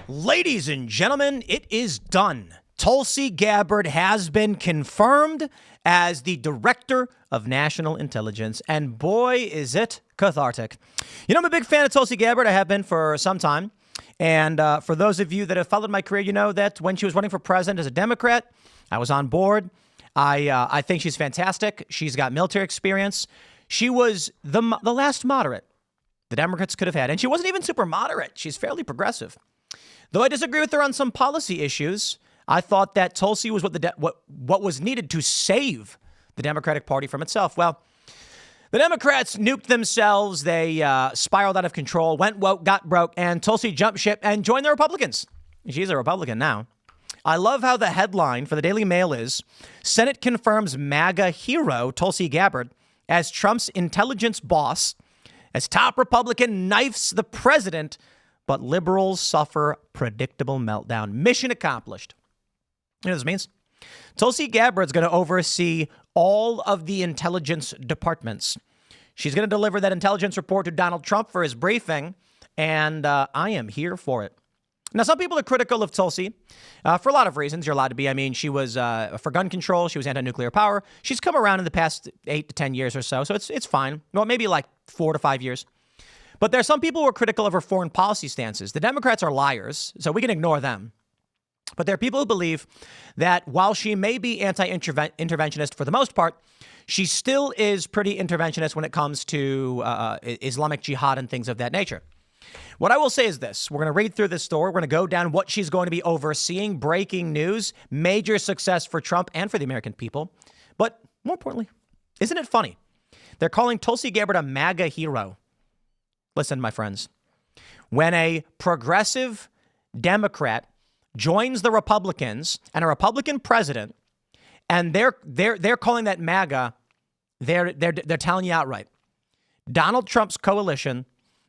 Ladies and gentlemen, it is done. Tulsi Gabbard has been confirmed as the Director of National Intelligence, and boy, is it cathartic. You know, I'm a big fan of Tulsi Gabbard. I have been for some time. And for those of you that have followed my career, you know that when she was running for president as a Democrat, I was on board. I think she's fantastic. She's got military experience. She was the last moderate the Democrats could have had. And she wasn't even super moderate. She's fairly progressive. Though I disagree with her on some policy issues, I thought that Tulsi was what was needed to save the Democratic Party from itself. Well, the Democrats nuked themselves. They spiraled out of control, went woke, got broke, and Tulsi jumped ship and joined the Republicans. She's a Republican now. I love how the headline for the Daily Mail is, Senate confirms MAGA hero Tulsi Gabbard as Trump's intelligence boss, as top Republican knifes the president, but liberals suffer predictable meltdown. Mission accomplished. You know what this means? Tulsi Gabbard is going to oversee all of the intelligence departments. She's going to deliver that intelligence report to Donald Trump for his briefing, and I am here for it. Now, some people are critical of Tulsi for a lot of reasons. You're allowed to be. I mean, she was for gun control. She was anti-nuclear power. She's come around in the past 8 to 10 years or so it's fine. Well, maybe like 4 to 5 years. But there are some people who are critical of her foreign policy stances. The Democrats are liars, so we can ignore them. But there are people who believe that while she may be anti-interventionist for the most part, she still is pretty interventionist when it comes to Islamic jihad and things of that nature. What I will say is this. We're going to read through this story. We're going to go down what she's going to be overseeing. Breaking news, major success for Trump and for the American people. But more importantly, isn't it funny? They're calling Tulsi Gabbard a MAGA hero. Listen, my friends, when a progressive Democrat joins the Republicans and a Republican president, and they're calling that MAGA, they're telling you outright. Donald Trump's coalition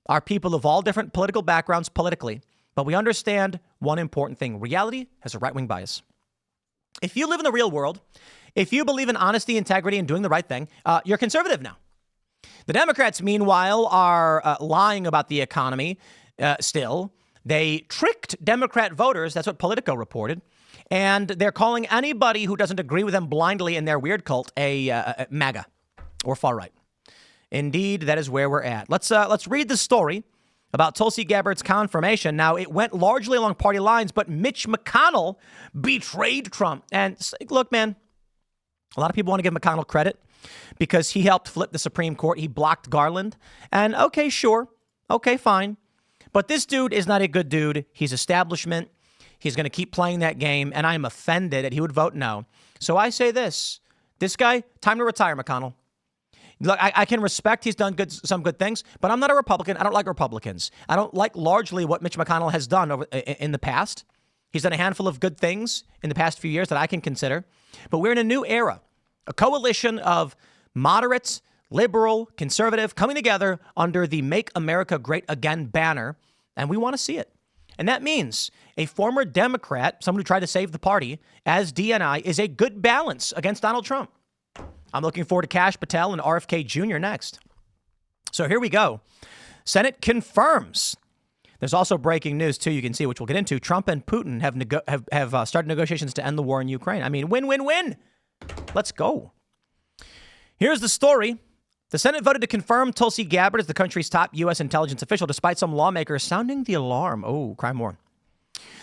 are people of all different political backgrounds politically, but we understand one important thing. Reality has a right-wing bias. If you live in the real world, if you believe in honesty, integrity, and doing the right thing, you're conservative now. The Democrats, meanwhile, are lying about the economy still. They tricked Democrat voters. That's what Politico reported. And they're calling anybody who doesn't agree with them blindly in their weird cult a MAGA or far right. Indeed, that is where we're at. Let's read the story about Tulsi Gabbard's confirmation. Now, it went largely along party lines, but Mitch McConnell betrayed Trump. And look, man, a lot of people want to give McConnell credit because he helped flip the Supreme Court. He blocked Garland. And okay, sure. Okay, fine. But this dude is not a good dude. He's establishment. He's going to keep playing that game. And I am offended that he would vote no. So I say this guy, time to retire, McConnell. Look, I can respect he's done some good things, but I'm not a Republican. I don't like Republicans. I don't like largely what Mitch McConnell has done in the past. He's done a handful of good things in the past few years that I can consider. But we're in a new era, a coalition of moderates, liberal, conservative, coming together under the Make America Great Again banner, and we want to see it. And that means a former Democrat, someone who tried to save the party, as DNI, is a good balance against Donald Trump. I'm looking forward to Kash Patel and RFK Jr. next. So here we go. Senate confirms. There's also breaking news, too, you can see, which we'll get into. Trump and Putin have started negotiations to end the war in Ukraine. I mean, win, win, win. Let's go. Here's the story. The Senate voted to confirm Tulsi Gabbard as the country's top U.S. intelligence official, despite some lawmakers sounding the alarm. Oh, cry more.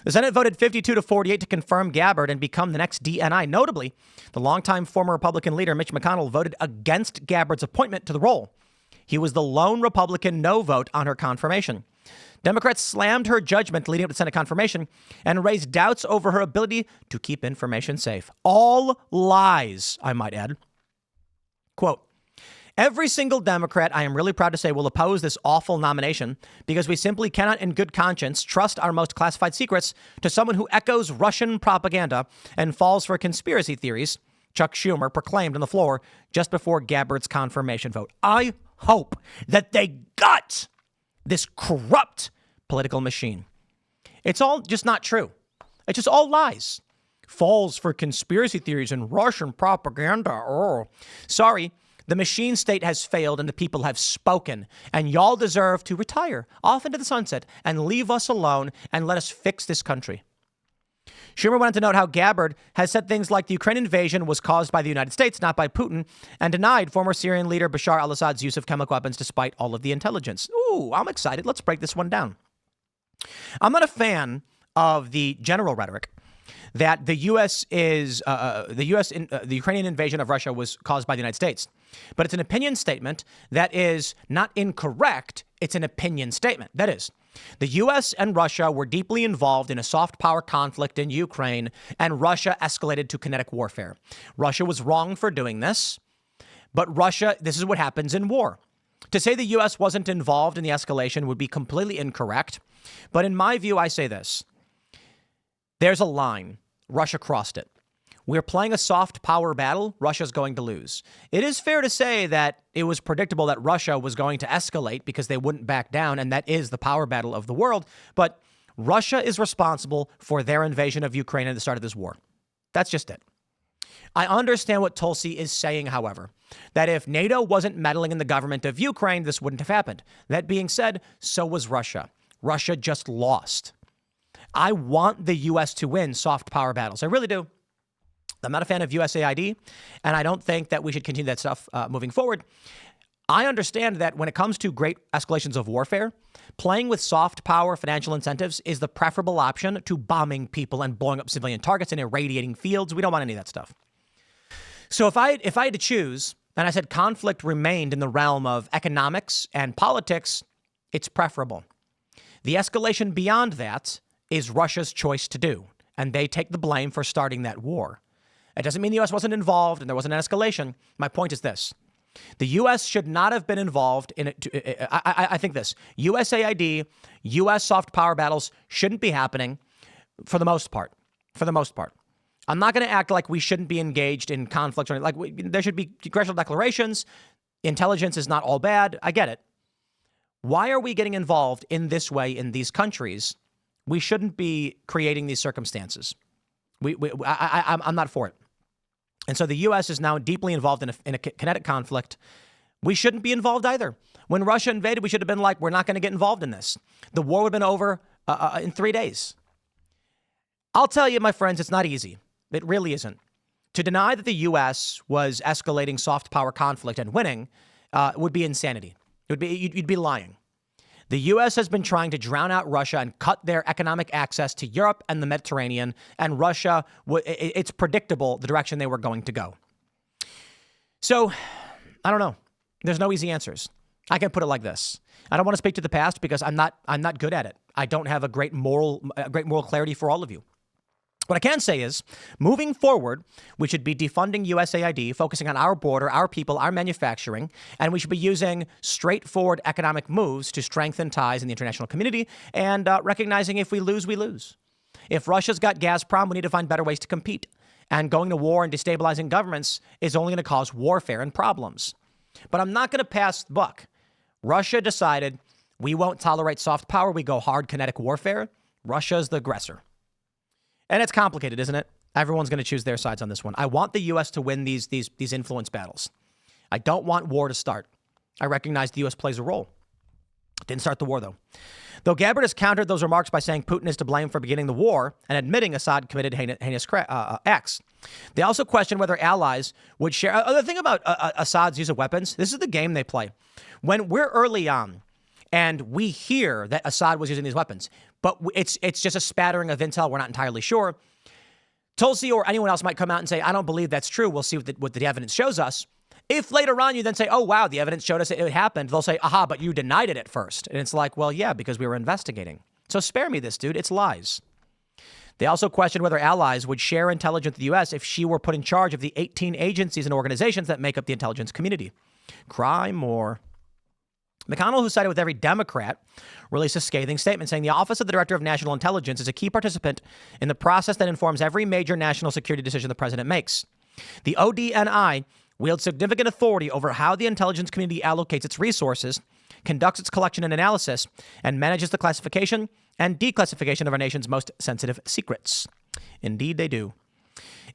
The Senate voted 52-48 to confirm Gabbard and become the next DNI. Notably, the longtime former Republican leader Mitch McConnell voted against Gabbard's appointment to the role. He was the lone Republican no vote on her confirmation. Democrats slammed her judgment leading up to Senate confirmation and raised doubts over her ability to keep information safe. All lies, I might add. Quote, every single Democrat, I am really proud to say, will oppose this awful nomination because we simply cannot in good conscience trust our most classified secrets to someone who echoes Russian propaganda and falls for conspiracy theories, Chuck Schumer proclaimed on the floor just before Gabbard's confirmation vote. I hope that they gut this corrupt political machine. It's all just not true. It's just all lies. Falls for conspiracy theories and Russian propaganda. Oh, sorry. The machine state has failed and the people have spoken, and y'all deserve to retire off into the sunset and leave us alone and let us fix this country. Schumer went on to note how Gabbard has said things like the Ukraine invasion was caused by the United States, not by Putin, and denied former Syrian leader Bashar al-Assad's use of chemical weapons despite all of the intelligence. Ooh, I'm excited. Let's break this one down. I'm not a fan of the general rhetoric that the Ukrainian invasion of Russia was caused by the United States. But it's an opinion statement that is not incorrect. It's an opinion statement. That is, the U.S. and Russia were deeply involved in a soft power conflict in Ukraine, and Russia escalated to kinetic warfare. Russia was wrong for doing this, but this is what happens in war. To say the U.S. wasn't involved in the escalation would be completely incorrect. But in my view, I say this. There's a line. Russia crossed it. We're playing a soft power battle. Russia's going to lose. It is fair to say that it was predictable that Russia was going to escalate because they wouldn't back down, and that is the power battle of the world. But Russia is responsible for their invasion of Ukraine at the start of this war. That's just it. I understand what Tulsi is saying, however, that if NATO wasn't meddling in the government of Ukraine, this wouldn't have happened. That being said, so was Russia. Russia just lost. I want the U.S. to win soft power battles. I really do. I'm not a fan of USAID, and I don't think that we should continue that stuff moving forward. I understand that when it comes to great escalations of warfare, playing with soft power financial incentives is the preferable option to bombing people and blowing up civilian targets and irradiating fields. We don't want any of that stuff. So if I had to choose, and I said conflict remained in the realm of economics and politics, it's preferable. The escalation beyond that is Russia's choice to do, and they take the blame for starting that war. It doesn't mean the U.S. wasn't involved and there wasn't an escalation. My point is this. The U.S. should not have been involved in it. I think this. USAID, U.S. soft power battles shouldn't be happening for the most part. For the most part. I'm not going to act like we shouldn't be engaged in conflict or there should be congressional declarations. Intelligence is not all bad. I get it. Why are we getting involved in this way in these countries? We shouldn't be creating these circumstances. I'm not for it. And so the U.S. is now deeply involved in a kinetic conflict. We shouldn't be involved either. When Russia invaded, we should have been like, we're not going to get involved in this. The war would have been over in 3 days. I'll tell you, my friends, it's not easy. It really isn't. To deny that the U.S. was escalating soft power conflict and winning would be insanity. You'd be lying. The U.S. has been trying to drown out Russia and cut their economic access to Europe and the Mediterranean, and Russia, it's predictable the direction they were going to go. So, I don't know. There's no easy answers. I can put it like this. I don't want to speak to the past because I'm not good at it. I don't have a great moral clarity for all of you. What I can say is, moving forward, we should be defunding USAID, focusing on our border, our people, our manufacturing, and we should be using straightforward economic moves to strengthen ties in the international community and recognizing if we lose, we lose. If Russia's got Gazprom, we need to find better ways to compete. And going to war and destabilizing governments is only going to cause warfare and problems. But I'm not going to pass the buck. Russia decided we won't tolerate soft power. We go hard kinetic warfare. Russia's the aggressor. And it's complicated, isn't it? Everyone's going to choose their sides on this one. I want the U.S. to win these influence battles. I don't want war to start. I recognize the U.S. plays a role. Didn't start the war, though. Though Gabbard has countered those remarks by saying Putin is to blame for beginning the war and admitting Assad committed heinous acts. They also question whether allies would share. The thing about Assad's use of weapons, this is the game they play. When we're early on and we hear that Assad was using these weapons, but it's just a spattering of intel. We're not entirely sure. Tulsi or anyone else might come out and say, I don't believe that's true. We'll see what the evidence shows us. If later on you then say, oh, wow, the evidence showed us it happened, they'll say, aha, but you denied it at first. And it's like, well, yeah, because we were investigating. So spare me this, dude. It's lies. They also questioned whether allies would share intelligence with the U.S. if she were put in charge of the 18 agencies and organizations that make up the intelligence community. Cry more. McConnell, who sided with every Democrat, released a scathing statement saying the Office of the Director of National Intelligence is a key participant in the process that informs every major national security decision the president makes. The ODNI wields significant authority over how the intelligence community allocates its resources, conducts its collection and analysis, and manages the classification and declassification of our nation's most sensitive secrets. Indeed, they do.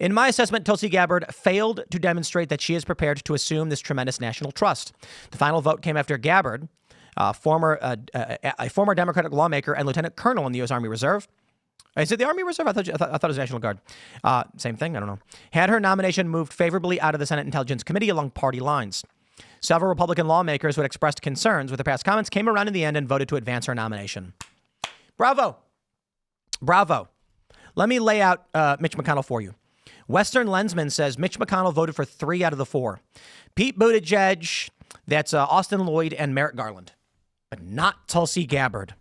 In my assessment, Tulsi Gabbard failed to demonstrate that she is prepared to assume this tremendous national trust. The final vote came after Gabbard, a former Democratic lawmaker and lieutenant colonel in the U.S. Army Reserve. Is it the Army Reserve? I thought it was National Guard. Same thing. I don't know. Had her nomination moved favorably out of the Senate Intelligence Committee along party lines. Several Republican lawmakers who had expressed concerns with her past comments came around in the end and voted to advance her nomination. Bravo. Bravo. Let me lay out Mitch McConnell for you. Western Lensman says Mitch McConnell voted for 3 out of the 4. Pete Buttigieg, that's Austin Lloyd and Merrick Garland, but not Tulsi Gabbard.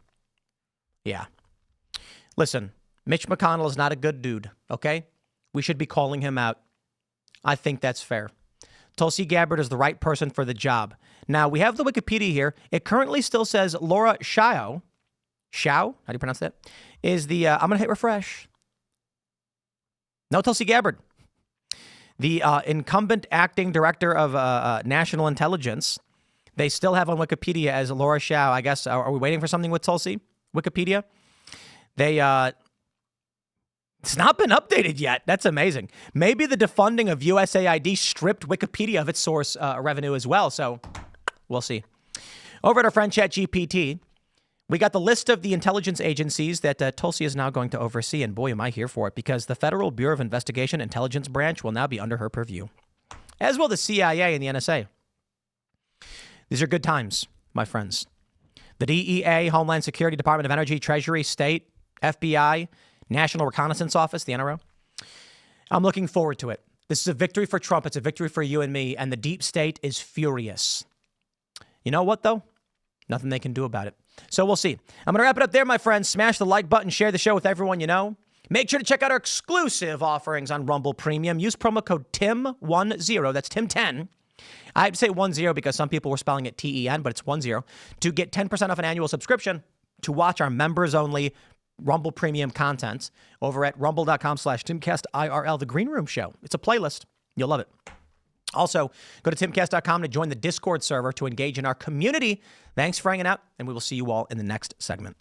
Yeah. Listen, Mitch McConnell is not a good dude, okay? We should be calling him out. I think that's fair. Tulsi Gabbard is the right person for the job. Now, we have the Wikipedia here. It currently still says Laura Chao, how do you pronounce that? Is the, I'm going to hit refresh. No, Tulsi Gabbard. The incumbent acting director of national intelligence, they still have on Wikipedia as Laura Chao. I guess, are we waiting for something with Tulsi? Wikipedia? It's not been updated yet. That's amazing. Maybe the defunding of USAID stripped Wikipedia of its source revenue as well. So we'll see. Over at our friend ChatGPT, we got the list of the intelligence agencies that Tulsi is now going to oversee. And boy, am I here for it, because the Federal Bureau of Investigation Intelligence Branch will now be under her purview, as will the CIA and the NSA. These are good times, my friends. The DEA, Homeland Security, Department of Energy, Treasury, State, FBI, National Reconnaissance Office, the NRO. I'm looking forward to it. This is a victory for Trump. It's a victory for you and me. And the deep state is furious. You know what, though? Nothing they can do about it. So we'll see. I'm going to wrap it up there, my friends. Smash the like button. Share the show with everyone you know. Make sure to check out our exclusive offerings on Rumble Premium. Use promo code TIM10. That's TIM10. I have to say 10 because some people were spelling it TEN, but it's 10 to get 10% off an annual subscription to watch our members-only Rumble Premium content over at rumble.com/TimcastIRL, the Green Room Show. It's a playlist. You'll love it. Also, go to timcast.com to join the Discord server to engage in our community. Thanks for hanging out, and we will see you all in the next segment.